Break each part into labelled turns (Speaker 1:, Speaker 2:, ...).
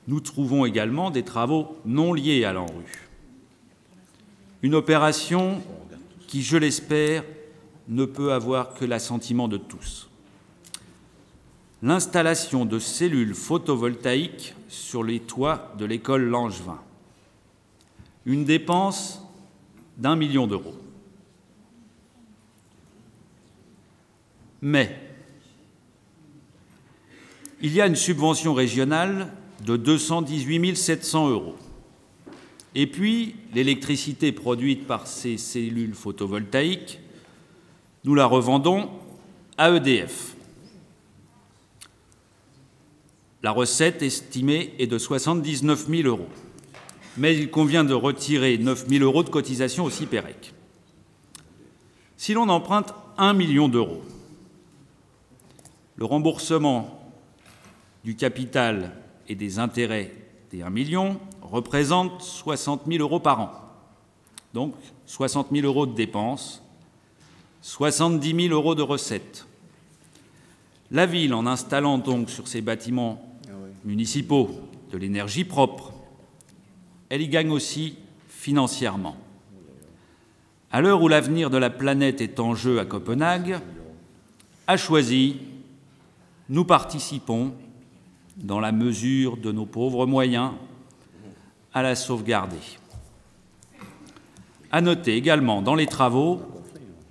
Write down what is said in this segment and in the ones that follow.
Speaker 1: Nous trouvons également des travaux non liés à l'ANRU. Une opération qui, je l'espère, ne peut avoir que l'assentiment de tous. L'installation de cellules photovoltaïques sur les toits de l'école Langevin. Une dépense d'1 million d'euros. Mais il y a une subvention régionale de 218 700 euros. Et puis, l'électricité produite par ces cellules photovoltaïques, nous la revendons à EDF. La recette estimée est de 79 000 euros. Mais il convient de retirer 9 000 euros de cotisation au CIPEREC. Si l'on emprunte 1 million d'euros, le remboursement du capital et des intérêts des 1 million représente 60 000 euros par an. Donc 60 000 euros de dépenses, 70 000 euros de recettes. La ville, en installant donc sur ses bâtiments municipaux de l'énergie propre, elle y gagne aussi financièrement. À l'heure où l'avenir de la planète est en jeu à Copenhague, a choisi, nous participons, dans la mesure de nos pauvres moyens, à la sauvegarder. À noter également dans les travaux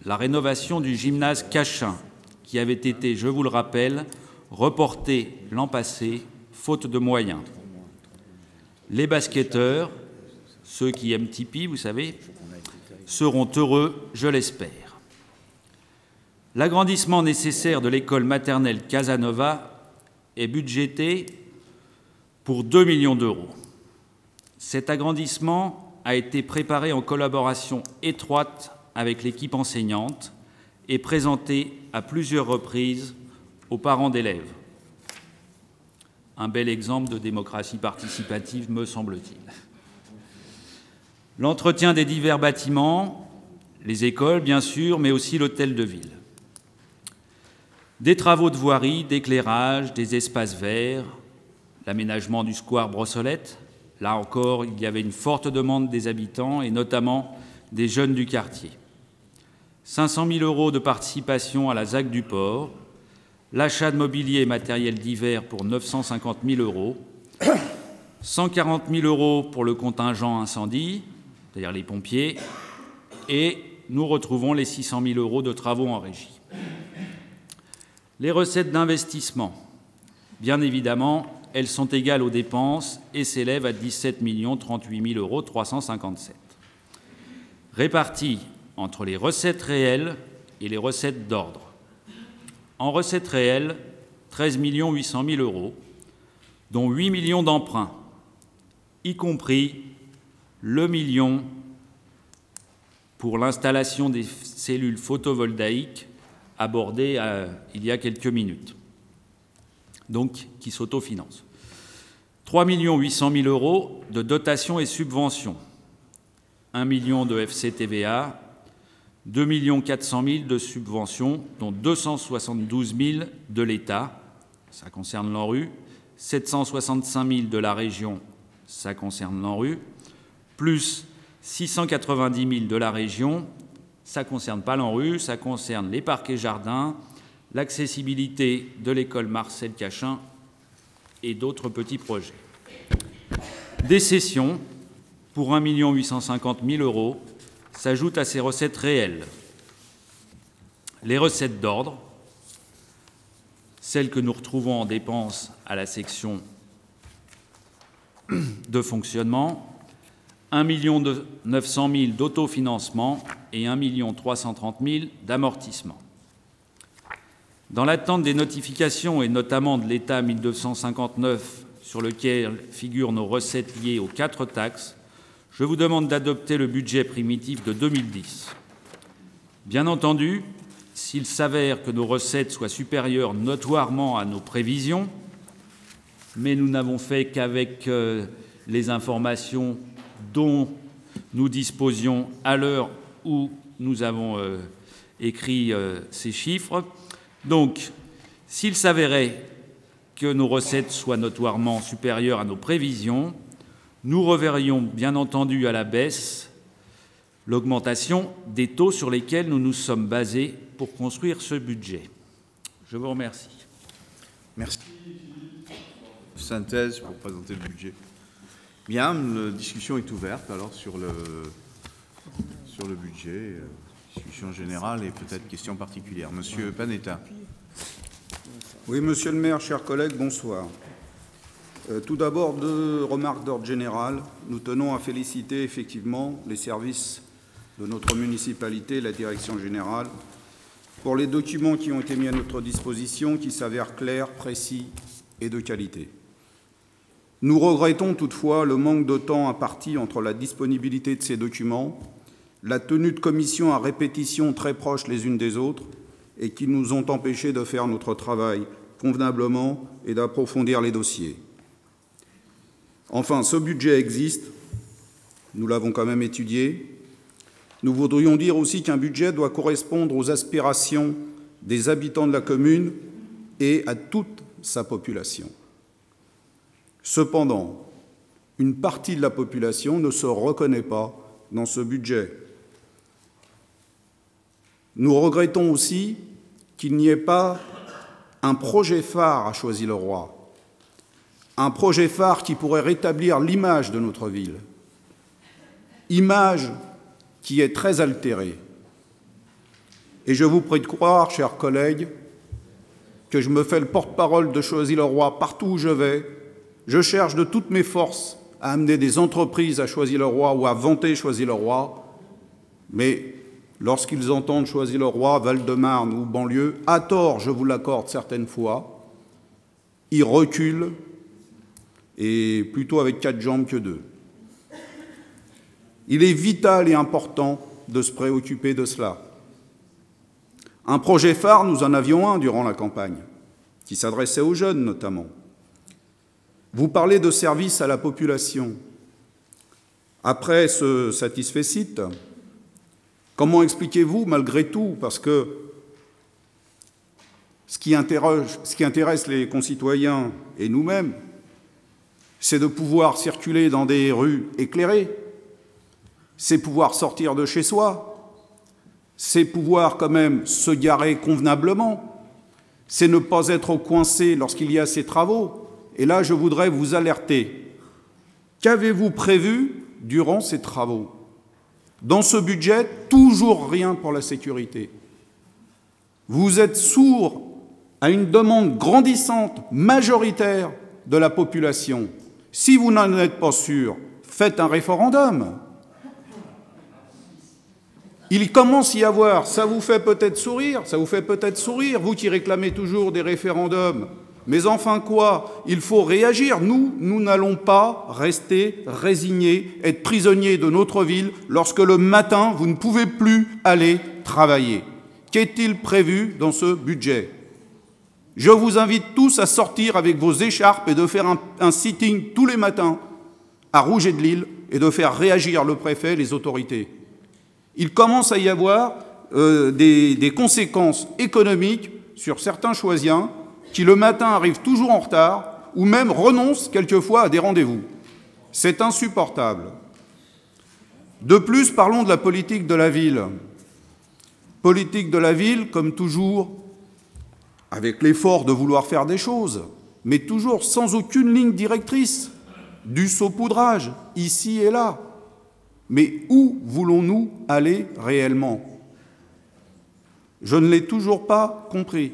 Speaker 1: la rénovation du gymnase Cachin, qui avait été, je vous le rappelle, reporté l'an passé, faute de moyens. Les basketteurs, ceux qui aiment Tipeee, vous savez, seront heureux, je l'espère. L'agrandissement nécessaire de l'école maternelle Casanova est budgété pour 2 millions d'euros. Cet agrandissement a été préparé en collaboration étroite avec l'équipe enseignante et présenté à plusieurs reprises aux parents d'élèves. Un bel exemple de démocratie participative, me semble-t-il. L'entretien des divers bâtiments, les écoles, bien sûr, mais aussi l'hôtel de ville. Des travaux de voirie, d'éclairage, des espaces verts, l'aménagement du square Brossolette. Là encore, il y avait une forte demande des habitants et notamment des jeunes du quartier. 500 000 euros de participation à la ZAC du Port, l'achat de mobilier et matériel divers pour 950 000 euros, 140 000 euros pour le contingent incendie, c'est-à-dire les pompiers, et nous retrouvons les 600 000 euros de travaux en régie. Les recettes d'investissement, bien évidemment, elles sont égales aux dépenses et s'élèvent à 17 038 357 €, réparties entre les recettes réelles et les recettes d'ordre. En recettes réelles, 13 800 000 euros, dont 8 millions d'emprunts, y compris le million pour l'installation des cellules photovoltaïques abordé il y a quelques minutes, donc qui s'autofinancent. 3 800 000 euros de dotations et subventions, 1 million de FCTVA, 2 400 000 de subventions, dont 272 000 de l'État, ça concerne l'ANRU, 765 000 de la région, ça concerne l'ANRU, plus 690 000 de la région, ça ne concerne pas l'ANRU, ça concerne les parcs et jardins, l'accessibilité de l'école Marcel Cachin et d'autres petits projets. Des cessions pour 1 850 000 euros s'ajoutent à ces recettes réelles. Les recettes d'ordre, celles que nous retrouvons en dépenses à la section de fonctionnement, 1 900 000 d'autofinancement et 1 330 000 d'amortissement. Dans l'attente des notifications, et notamment de l'État 1259, sur lequel figurent nos recettes liées aux 4 taxes, je vous demande d'adopter le budget primitif de 2010. Bien entendu, s'il s'avère que nos recettes soient supérieures notoirement à nos prévisions, mais nous n'avons fait qu'avec les informations dont nous disposions à l'heure où nous avons écrit ces chiffres. Donc, s'il s'avérait que nos recettes soient notoirement supérieures à nos prévisions, nous reverrions bien entendu à la baisse l'augmentation des taux sur lesquels nous nous sommes basés pour construire ce budget. Je vous remercie.
Speaker 2: Merci. Synthèse pour présenter le budget. Bien, la discussion est ouverte alors sur le budget, discussion générale et peut-être question particulière. Monsieur Panetta.
Speaker 3: Oui, monsieur le maire, chers collègues, bonsoir. Tout d'abord, 2 remarques d'ordre général. Nous tenons à féliciter effectivement les services de notre municipalité, la direction générale, pour les documents qui ont été mis à notre disposition, qui s'avèrent clairs, précis et de qualité. Nous regrettons toutefois le manque de temps imparti entre la disponibilité de ces documents, la tenue de commissions à répétition très proches les unes des autres et qui nous ont empêchés de faire notre travail convenablement et d'approfondir les dossiers. Enfin, ce budget existe, nous l'avons quand même étudié. Nous voudrions dire aussi qu'un budget doit correspondre aux aspirations des habitants de la commune et à toute sa population. Cependant, une partie de la population ne se reconnaît pas dans ce budget. Nous regrettons aussi qu'il n'y ait pas un projet phare à Choisy-le-Roi, un projet phare qui pourrait rétablir l'image de notre ville, image qui est très altérée. Et je vous prie de croire, chers collègues, que je me fais le porte-parole de Choisy-le-Roi partout où je vais. Je cherche de toutes mes forces à amener des entreprises à Choisy-le-Roi ou à vanter Choisy-le-Roi, mais lorsqu'ils entendent Choisy-le-Roi, Val-de-Marne ou banlieue, à tort, je vous l'accorde certaines fois, ils reculent, et plutôt avec 4 jambes que 2. Il est vital et important de se préoccuper de cela. Un projet phare, nous en avions un durant la campagne, qui s'adressait aux jeunes notamment. Vous parlez de service à la population. Après ce satisfecit, comment expliquez-vous, malgré tout, parce que ce qui intéresse les concitoyens et nous-mêmes, c'est de pouvoir circuler dans des rues éclairées, c'est pouvoir sortir de chez soi, c'est pouvoir quand même se garer convenablement, c'est ne pas être coincé lorsqu'il y a ces travaux. Et là, je voudrais vous alerter. Qu'avez-vous prévu durant ces travaux? Dans ce budget, toujours rien pour la sécurité. Vous êtes sourds à une demande grandissante, majoritaire de la population. Si vous n'en êtes pas sûr, faites un référendum. Il commence à y avoir, ça vous fait peut-être sourire, vous qui réclamez toujours des référendums. Mais enfin quoi? Il faut réagir. Nous n'allons pas rester résignés, être prisonniers de notre ville lorsque le matin, vous ne pouvez plus aller travailler. Qu'est-il prévu dans ce budget? Je vous invite tous à sortir avec vos écharpes et de faire un sitting tous les matins à Rouget de Lille et de faire réagir le préfet et les autorités. Il commence à y avoir des conséquences économiques sur certains Choisiens qui le matin arrivent toujours en retard ou même renoncent quelquefois à des rendez-vous. C'est insupportable. De plus, parlons de la politique de la ville. Politique de la ville, comme toujours, avec l'effort de vouloir faire des choses, mais toujours sans aucune ligne directrice, du saupoudrage, ici et là. Mais où voulons-nous aller réellement? Je ne l'ai toujours pas compris.